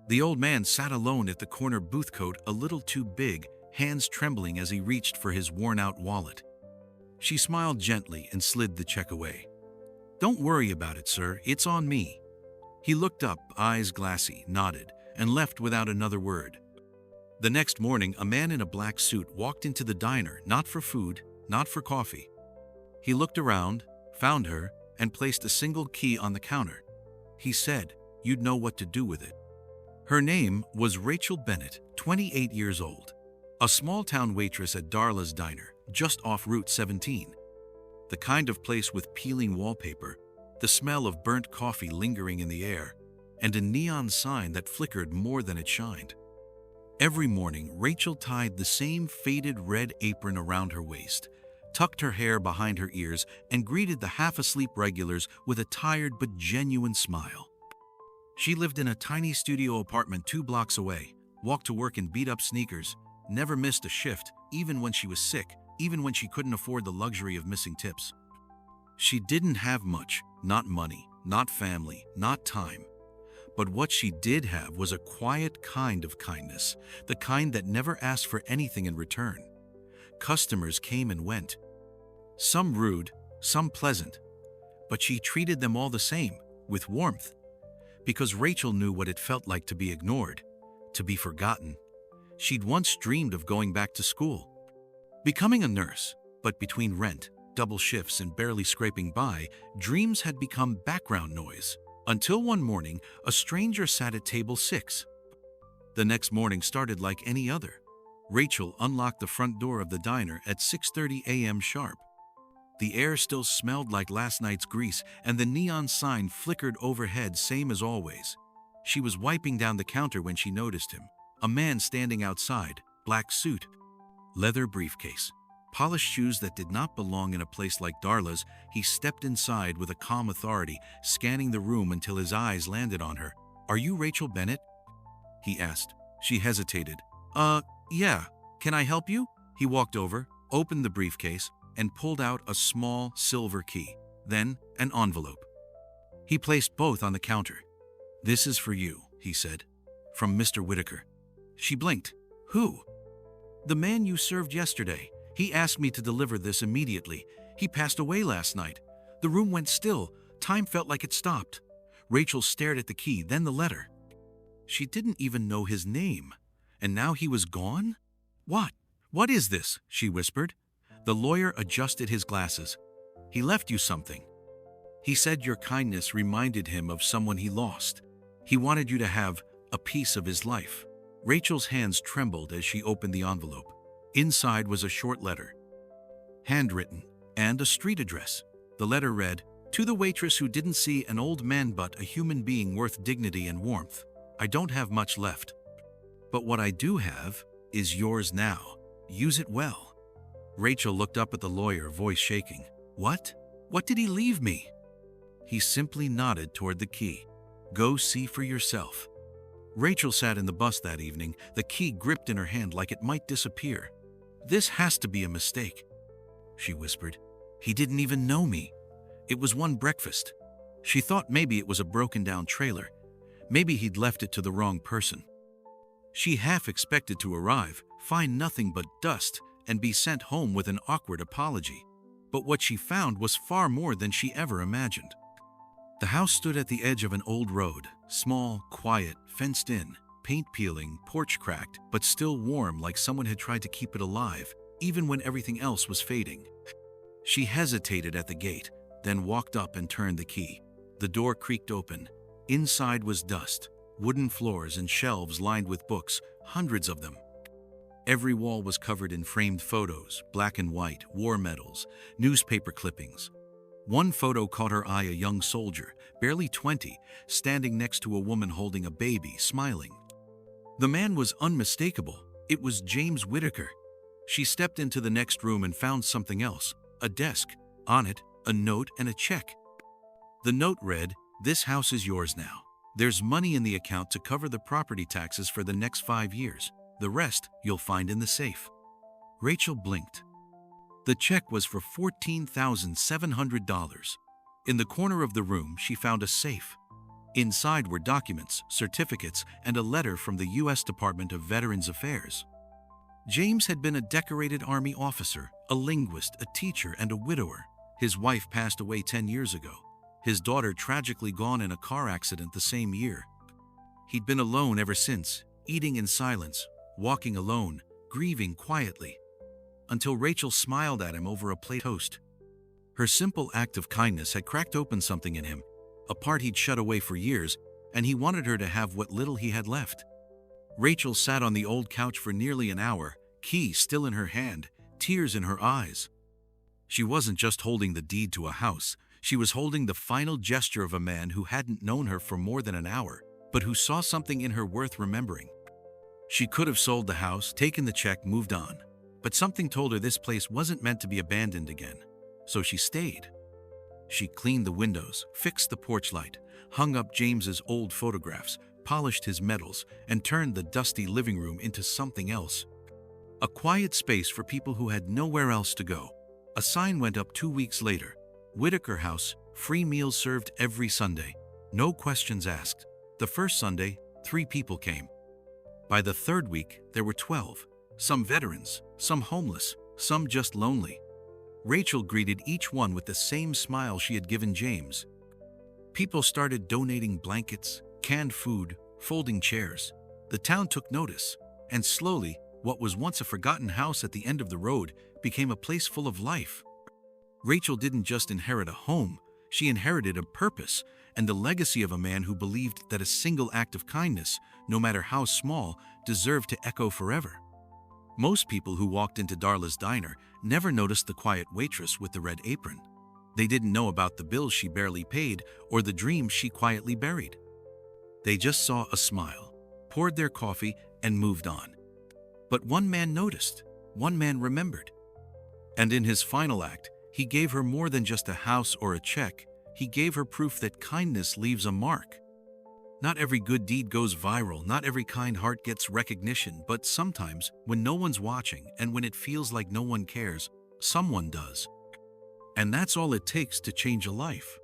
The old man sat alone at the corner booth, coat a little too big, hands trembling as he reached for his worn-out wallet. She smiled gently and slid the check away. "Don't worry about it, sir. It's on me." He looked up, eyes glassy, nodded, and left without another word. The next morning, a man in a black suit walked into the diner, not for food, not for coffee. He looked around, found her, and placed a single key on the counter. He said, "You'd know what to do with it." Her name was Rachel Bennett, 28 years old, a small-town waitress at Darla's Diner, just off Route 17. The kind of place with peeling wallpaper, the smell of burnt coffee lingering in the air, and a neon sign that flickered more than it shined. Every morning, Rachel tied the same faded red apron around her waist, tucked her hair behind her ears, and greeted the half-asleep regulars with a tired but genuine smile. She lived in a tiny studio apartment 2 blocks away, walked to work in beat-up sneakers, never missed a shift, even when she was sick, even when she couldn't afford the luxury of missing tips. She didn't have much, not money, not family, not time. But what she did have was a quiet kind of kindness, the kind that never asked for anything in return. Customers came and went, some rude, some pleasant, but she treated them all the same, with warmth. Because Rachel knew what it felt like to be ignored, to be forgotten. She'd once dreamed of going back to school, becoming a nurse, but between rent, double shifts, and barely scraping by, dreams had become background noise. Until one morning, a stranger sat at table 6. The next morning started like any other. Rachel unlocked the front door of the diner at 6:30 a.m. sharp. The air still smelled like last night's grease, and the neon sign flickered overhead, same as always. She was wiping down the counter when she noticed him. A man standing outside, black suit, leather briefcase, polished shoes that did not belong in a place like Darla's. He stepped inside with a calm authority, scanning the room until his eyes landed on her. "Are you Rachel Bennett?" he asked. She hesitated. Yeah. Can I help you?" He walked over, opened the briefcase, and pulled out a small silver key, then an envelope. He placed both on the counter. "This is for you," he said. "From Mr. Whitaker." She blinked. "Who?" "The man you served yesterday. He asked me to deliver this immediately. He passed away last night." The room went still. Time felt like it stopped. Rachel stared at the key, then the letter. She didn't even know his name. And now he was gone? What is this?" she whispered. The lawyer adjusted his glasses. "He left you something. He said your kindness reminded him of someone he lost. He wanted you to have a piece of his life." Rachel's hands trembled as she opened the envelope. Inside was a short letter, handwritten, and a street address. The letter read, "To the waitress who didn't see an old man but a human being worth dignity and warmth. I don't have much left. But what I do have is yours now. Use it well." Rachel looked up at the lawyer, voice shaking. "What? What did he leave me?" He simply nodded toward the key. "Go see for yourself." Rachel sat in the bus that evening, the key gripped in her hand like it might disappear. "This has to be a mistake," she whispered. "He didn't even know me. It was one breakfast." She thought maybe it was a broken-down trailer. Maybe he'd left it to the wrong person. She half expected to arrive, find nothing but dust, and be sent home with an awkward apology. But what she found was far more than she ever imagined. The house stood at the edge of an old road, small, quiet, fenced in, paint peeling, porch cracked, but still warm, like someone had tried to keep it alive, even when everything else was fading. She hesitated at the gate, then walked up and turned the key. The door creaked open. Inside was dust, wooden floors and shelves lined with books, hundreds of them. Every wall was covered in framed photos, black and white, war medals, newspaper clippings. One photo caught her eye, a young soldier, barely 20, standing next to a woman holding a baby, smiling. The man was unmistakable. It was James Whitaker. She stepped into the next room and found something else, a desk. On it, a note and a check. The note read, "This house is yours now. There's money in the account to cover the property taxes for the next 5 years. The rest you'll find in the safe." Rachel blinked. The check was for $14,700. In the corner of the room, she found a safe. Inside were documents, certificates, and a letter from the U.S. Department of Veterans Affairs. James had been a decorated Army officer, a linguist, a teacher, and a widower. His wife passed away 10 years ago. His daughter tragically gone in a car accident the same year. He'd been alone ever since, eating in silence, walking alone, grieving quietly, until Rachel smiled at him over a plate of toast. Her simple act of kindness had cracked open something in him, a part he'd shut away for years, and he wanted her to have what little he had left. Rachel sat on the old couch for nearly an hour, key still in her hand, tears in her eyes. She wasn't just holding the deed to a house, she was holding the final gesture of a man who hadn't known her for more than an hour, but who saw something in her worth remembering. She could have sold the house, taken the check, moved on, but something told her this place wasn't meant to be abandoned again. So she stayed. She cleaned the windows, fixed the porch light, hung up James's old photographs, polished his medals, and turned the dusty living room into something else. A quiet space for people who had nowhere else to go. A sign went up 2 weeks later. Whitaker House, free meals served every Sunday. No questions asked. The first Sunday, 3 people came. By the third week, there were 12. Some veterans, some homeless, some just lonely. Rachel greeted each one with the same smile she had given James. People started donating blankets, canned food, folding chairs. The town took notice, and slowly, what was once a forgotten house at the end of the road became a place full of life. Rachel didn't just inherit a home, she inherited a purpose and the legacy of a man who believed that a single act of kindness, no matter how small, deserved to echo forever. Most people who walked into Darla's diner never noticed the quiet waitress with the red apron. They didn't know about the bills she barely paid or the dreams she quietly buried. They just saw a smile, poured their coffee, and moved on. But one man noticed, one man remembered. And in his final act, he gave her more than just a house or a check. He gave her proof that kindness leaves a mark. Not every good deed goes viral, not every kind heart gets recognition, but sometimes, when no one's watching and when it feels like no one cares, someone does. And that's all it takes to change a life.